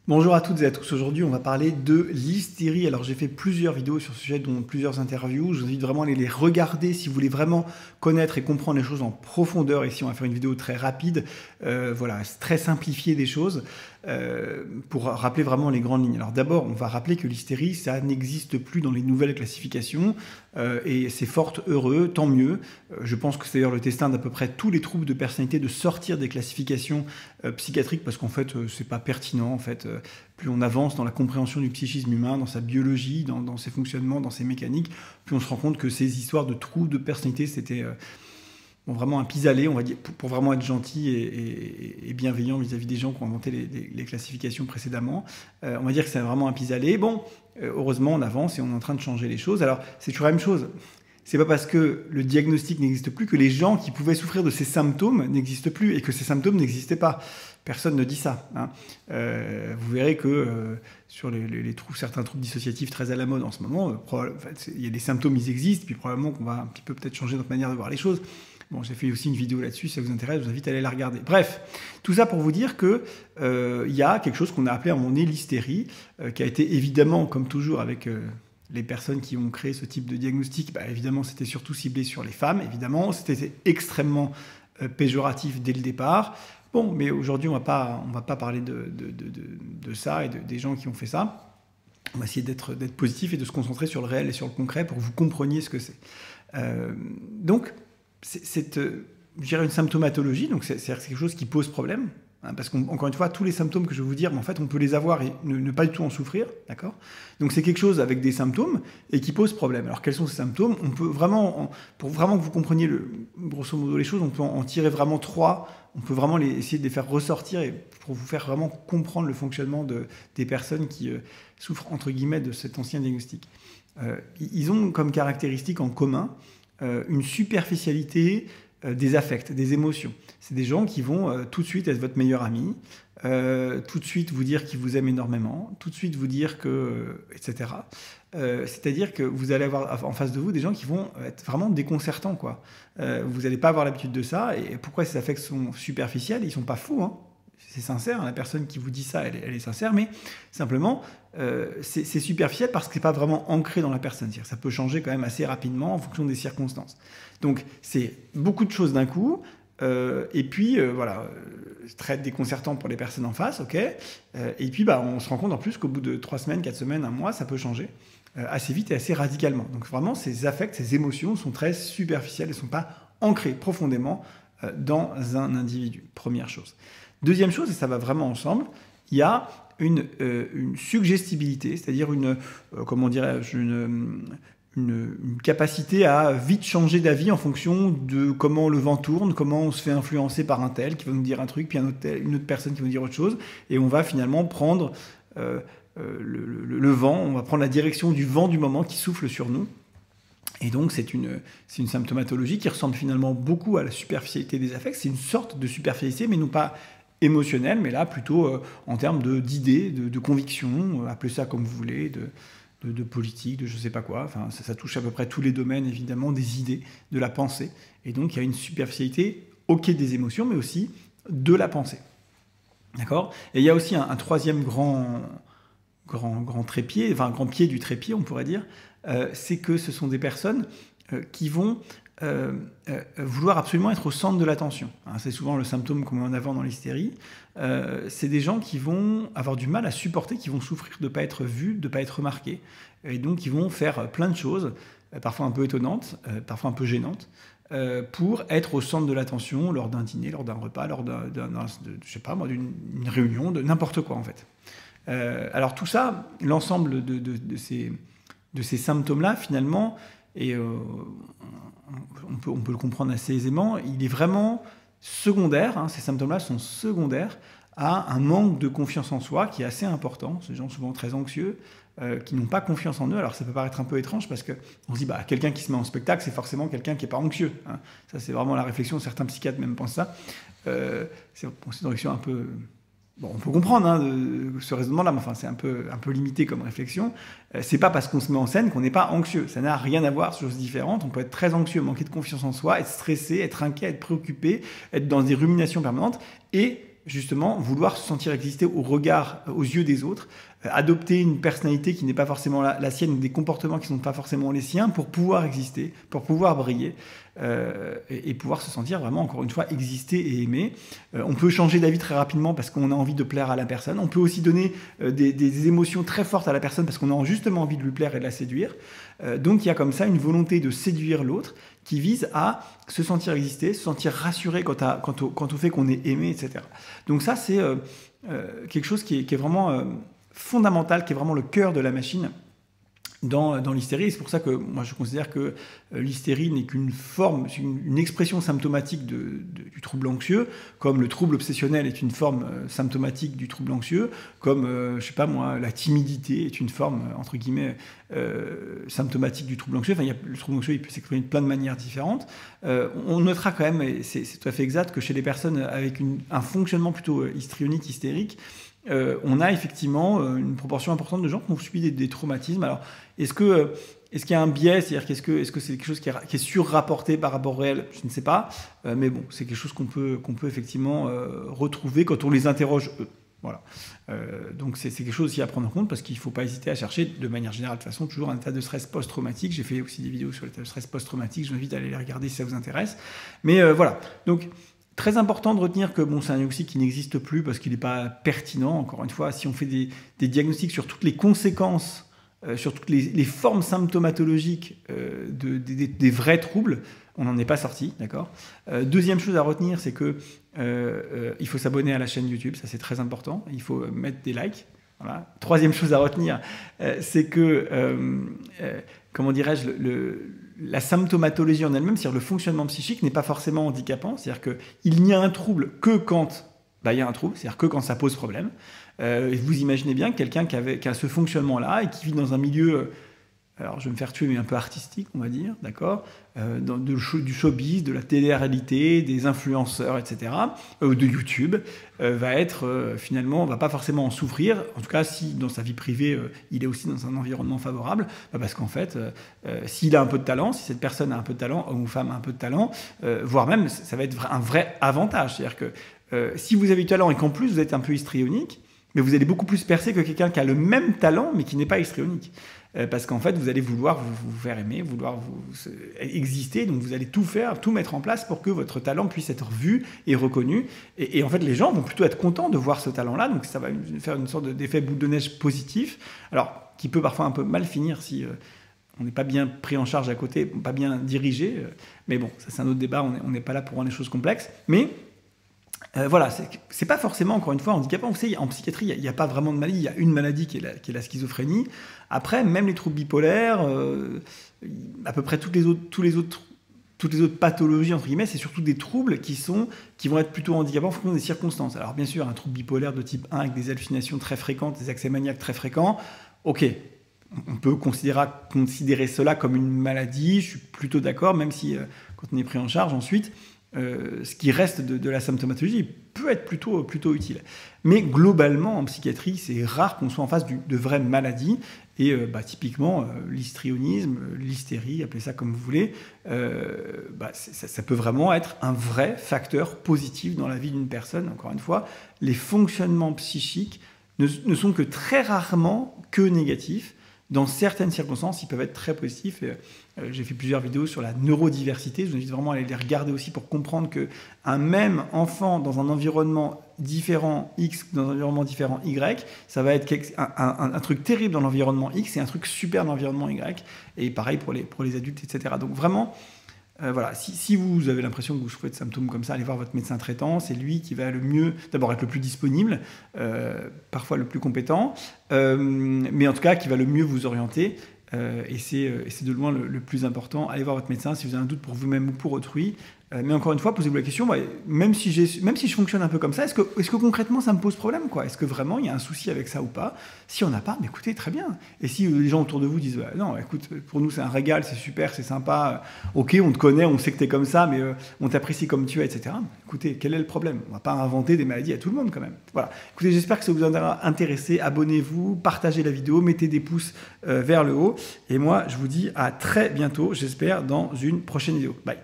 Bonjour à toutes et à tous, aujourd'hui on va parler de l'hystérie. Alors j'ai fait plusieurs vidéos sur ce sujet, dont plusieurs interviews, je vous invite vraiment à aller les regarder si vous voulez vraiment connaître et comprendre les choses en profondeur. Ici on va faire une vidéo très rapide, voilà, très simplifiée des choses, pour rappeler vraiment les grandes lignes. Alors d'abord on va rappeler que l'hystérie ça n'existe plus dans les nouvelles classifications, et c'est fort heureux, tant mieux. Je pense que c'est d'ailleurs le destin d'à peu près tous les troubles de personnalité de sortir des classifications psychiatriques, parce qu'en fait c'est pas pertinent en fait. Plus on avance dans la compréhension du psychisme humain, dans sa biologie, dans ses fonctionnements, dans ses mécaniques, plus on se rend compte que ces histoires de troubles de personnalité, c'était vraiment un pis-aller, on va dire, pour vraiment être gentil et bienveillant vis-à-vis des gens qui ont inventé les classifications précédemment. On va dire que c'est vraiment un pis-aller. Bon, heureusement, on avance et on est en train de changer les choses. Alors, c'est toujours la même chose. C'est pas parce que le diagnostic n'existe plus que les gens qui pouvaient souffrir de ces symptômes n'existent plus et que ces symptômes n'existaient pas. Personne ne dit ça. Hein. Vous verrez que sur certains troubles dissociatifs très à la mode en ce moment, il y a des symptômes, ils existent, puis probablement qu'on va un petit peu peut-être changer notre manière de voir les choses. Bon, j'ai fait aussi une vidéo là-dessus, si ça vous intéresse, je vous invite à aller la regarder. Bref, tout ça pour vous dire que y a quelque chose qu'on a appelé à un moment donné l'hystérie, qui a été évidemment, comme toujours avec les personnes qui ont créé ce type de diagnostic, évidemment, c'était surtout ciblé sur les femmes, évidemment, c'était extrêmement péjoratif dès le départ. Bon, mais aujourd'hui, on va pas parler de ça et des gens qui ont fait ça. On va essayer d'être positif et de se concentrer sur le réel et sur le concret pour que vous compreniez ce que c'est. Donc, c'est je dirais une symptomatologie, donc c'est quelque chose qui pose problème. Hein, parce qu'encore une fois, tous les symptômes que je vais vous dire, en fait, on peut les avoir et ne pas du tout en souffrir, d'accord? Donc c'est quelque chose avec des symptômes et qui pose problème. Alors quels sont ces symptômes? On peut vraiment, pour vraiment que vous compreniez grosso modo les choses, on peut en tirer vraiment trois. On peut vraiment essayer de les faire ressortir et pour vous faire vraiment comprendre le fonctionnement des personnes qui souffrent entre guillemets de cet ancien diagnostic. Ils ont comme caractéristique en commun une superficialité des affects, des émotions. C'est des gens qui vont tout de suite être votre meilleur ami, tout de suite vous dire qu'ils vous aiment énormément, tout de suite vous dire que... etc. C'est-à-dire que vous allez avoir en face de vous des gens qui vont être vraiment déconcertants, quoi. Vous n'allez pas avoir l'habitude de ça. Et pourquoi ces affects sont superficiels? Ils ne sont pas faux, hein. C'est sincère, hein. La personne qui vous dit ça, elle est sincère, mais simplement, c'est superficiel parce que ce n'est pas vraiment ancré dans la personne. C'est-à-dire que ça peut changer quand même assez rapidement en fonction des circonstances. Donc, c'est beaucoup de choses d'un coup, et puis, voilà, très déconcertant pour les personnes en face, ok. Et puis, on se rend compte en plus qu'au bout de 3 semaines, 4 semaines, 1 mois, ça peut changer assez vite et assez radicalement. Donc, vraiment, ces affects, ces émotions sont très superficielles, elles ne sont pas ancrées profondément dans un individu. Première chose. Deuxième chose, et ça va vraiment ensemble, il y a une suggestibilité, c'est-à-dire comment dirais-je, une capacité à vite changer d'avis en fonction de comment le vent tourne, comment on se fait influencer par un tel qui va nous dire un truc, puis une autre personne qui va nous dire autre chose, et on va finalement prendre le vent, on va prendre la direction du vent du moment qui souffle sur nous. Et donc c'est une symptomatologie qui ressemble finalement beaucoup à la superficialité des affects. C'est une sorte de superficialité, mais non pas émotionnelle, mais là plutôt en termes d'idées, de convictions, appelez ça comme vous voulez, de politique, de je sais pas quoi. Enfin, ça touche à peu près tous les domaines, évidemment, des idées, de la pensée. Et donc, il y a une superficialité, ok, des émotions, mais aussi de la pensée. D'accord? Et il y a aussi un troisième grand trépied, enfin, un grand pied du trépied, on pourrait dire, c'est que ce sont des personnes qui vont vouloir absolument être au centre de l'attention. Hein, c'est souvent le symptôme qu'on met en avant dans l'hystérie. C'est des gens qui vont avoir du mal à supporter, qui vont souffrir de ne pas être vus, de ne pas être remarqués. Et donc, ils vont faire plein de choses, parfois un peu étonnantes, parfois un peu gênantes, pour être au centre de l'attention lors d'un dîner, lors d'un repas, lors je sais pas moi, d'une réunion, de n'importe quoi en fait. Alors tout ça, l'ensemble de ces symptômes-là, finalement, et on peut le comprendre assez aisément, il est vraiment secondaire, hein, ces symptômes-là sont secondaires à un manque de confiance en soi qui est assez important. Ces gens souvent très anxieux, qui n'ont pas confiance en eux. Alors ça peut paraître un peu étrange parce qu'on se dit, quelqu'un qui se met en spectacle, c'est forcément quelqu'un qui n'est pas anxieux. Hein. Ça, c'est vraiment la réflexion, certains psychiatres même pensent ça. C'est une réflexion un peu... Bon, on peut comprendre ce raisonnement-là, mais enfin, c'est un peu limité comme réflexion. C'est pas parce qu'on se met en scène qu'on n'est pas anxieux. Ça n'a rien à voir, c'est choses différentes. On peut être très anxieux, manquer de confiance en soi, être stressé, être inquiet, être préoccupé, être dans des ruminations permanentes et justement vouloir se sentir exister au regard, aux yeux des autres, adopter une personnalité qui n'est pas forcément la sienne, ou des comportements qui ne sont pas forcément les siens pour pouvoir exister, pour pouvoir briller et pouvoir se sentir vraiment, encore une fois, exister et aimer. On peut changer d'avis très rapidement parce qu'on a envie de plaire à la personne. On peut aussi donner des émotions très fortes à la personne parce qu'on a justement envie de lui plaire et de la séduire. Donc il y a comme ça une volonté de séduire l'autre qui vise à se sentir exister, se sentir rassuré quant au fait qu'on est aimé, etc. Donc ça, c'est quelque chose qui est vraiment fondamental, qui est vraiment le cœur de la machine dans l'hystérie. Et c'est pour ça que moi je considère que l'hystérie n'est qu'une forme, une expression symptomatique du trouble anxieux, comme le trouble obsessionnel est une forme symptomatique du trouble anxieux, comme, je sais pas moi, la timidité est une forme, entre guillemets, symptomatique du trouble anxieux. Enfin, le trouble anxieux, il peut s'exprimer de plein de manières différentes. On notera quand même, et c'est tout à fait exact, que chez les personnes avec un fonctionnement plutôt histrionique, hystérique, on a effectivement une proportion importante de gens qui ont subi des traumatismes. Alors, est-ce qu'il y a un biais, c'est-à-dire est-ce que c'est quelque chose qui est surrapporté par rapport au réel? Je ne sais pas, mais bon, c'est quelque chose qu'on peut effectivement retrouver quand on les interroge eux. Voilà. Donc c'est quelque chose aussi à prendre en compte parce qu'il ne faut pas hésiter à chercher de manière générale, de toute façon, toujours un état de stress post-traumatique. J'ai fait aussi des vidéos sur l'état de stress post-traumatique, je vous invite à aller les regarder si ça vous intéresse. Mais voilà, donc très important de retenir que bon, c'est un diagnostic qui n'existe plus parce qu'il n'est pas pertinent. Encore une fois, si on fait des diagnostics sur toutes les conséquences, sur toutes les formes symptomatologiques des vrais troubles, on n'en est pas sorti, d'accord. Deuxième chose à retenir, c'est que il faut s'abonner à la chaîne YouTube, ça c'est très important. Il faut mettre des likes. Voilà. Troisième chose à retenir, c'est que, comment dirais-je, la symptomatologie en elle-même, c'est-à-dire le fonctionnement psychique, n'est pas forcément handicapant. C'est-à-dire qu'il n'y a un trouble que quand il y a un trouble, c'est-à-dire que quand ça pose problème. Vous imaginez bien que quelqu'un qui a ce fonctionnement-là et qui vit dans un milieu, alors je vais me faire tuer, mais un peu artistique, on va dire, d'accord, du showbiz, de la télé-réalité, des influenceurs, etc., de YouTube, finalement, va pas forcément en souffrir, en tout cas si dans sa vie privée, il est aussi dans un environnement favorable, parce qu'en fait, s'il a un peu de talent, si cette personne a un peu de talent, homme ou femme a un peu de talent, voire même, ça va être un vrai avantage, c'est-à-dire que si vous avez du talent et qu'en plus vous êtes un peu histrionique, mais vous allez beaucoup plus percer que quelqu'un qui a le même talent mais qui n'est pas histrionique. Parce qu'en fait, vous allez vouloir vous faire aimer, vouloir exister, donc vous allez tout faire, tout mettre en place pour que votre talent puisse être vu et reconnu. Et en fait, les gens vont plutôt être contents de voir ce talent-là, donc ça va faire une sorte d'effet boule de neige positif, alors qui peut parfois un peu mal finir si on n'est pas bien pris en charge à côté, pas bien dirigé, mais bon, ça c'est un autre débat, on n'est pas là pour rendre les choses complexes, mais voilà, c'est pas forcément, encore une fois, handicapant. Vous savez, en psychiatrie, il n'y a pas vraiment de maladie. Il y a une maladie qui est la schizophrénie. Après, même les troubles bipolaires, à peu près toutes les autres pathologies, entre guillemets, c'est surtout des troubles qui vont être plutôt handicapants en fonction des circonstances. Alors, bien sûr, un trouble bipolaire de type 1 avec des hallucinations très fréquentes, des accès maniaques très fréquents, ok, on peut considérer cela comme une maladie. Je suis plutôt d'accord, même si, quand on est pris en charge ensuite, ce qui reste de la symptomatologie peut être plutôt utile. Mais globalement, en psychiatrie, c'est rare qu'on soit en face de vraies maladies. Et typiquement, l'histrionisme, l'hystérie, appelez ça comme vous voulez, ça peut vraiment être un vrai facteur positif dans la vie d'une personne. Encore une fois, les fonctionnements psychiques ne sont que très rarement que négatifs. Dans certaines circonstances, ils peuvent être très positifs. J'ai fait plusieurs vidéos sur la neurodiversité. Je vous invite vraiment à aller les regarder aussi pour comprendre qu'un même enfant dans un environnement différent X, dans un environnement différent Y, ça va être un truc terrible dans l'environnement X et un truc super dans l'environnement Y. Et pareil pour les adultes, etc. Donc vraiment, voilà, si vous avez l'impression que vous souffrez de symptômes comme ça, allez voir votre médecin traitant, c'est lui qui va le mieux, d'abord être le plus disponible, parfois le plus compétent, mais en tout cas qui va le mieux vous orienter, et c'est de loin le plus important. Allez voir votre médecin si vous avez un doute pour vous-même ou pour autrui. Mais encore une fois, posez-vous la question, même si je fonctionne un peu comme ça, est-ce que concrètement ça me pose problème, quoi? Est-ce que vraiment il y a un souci avec ça ou pas? Si on n'a pas, écoutez, très bien. Et si les gens autour de vous disent non, écoute, pour nous c'est un régal, c'est super, c'est sympa, ok, on te connaît, on sait que tu es comme ça, mais on t'apprécie comme tu es, etc. Écoutez, quel est le problème? On ne va pas inventer des maladies à tout le monde quand même. Voilà. Écoutez, j'espère que ça vous aura intéressé. Abonnez-vous, partagez la vidéo, mettez des pouces vers le haut. Et moi, je vous dis à très bientôt, j'espère, dans une prochaine vidéo. Bye.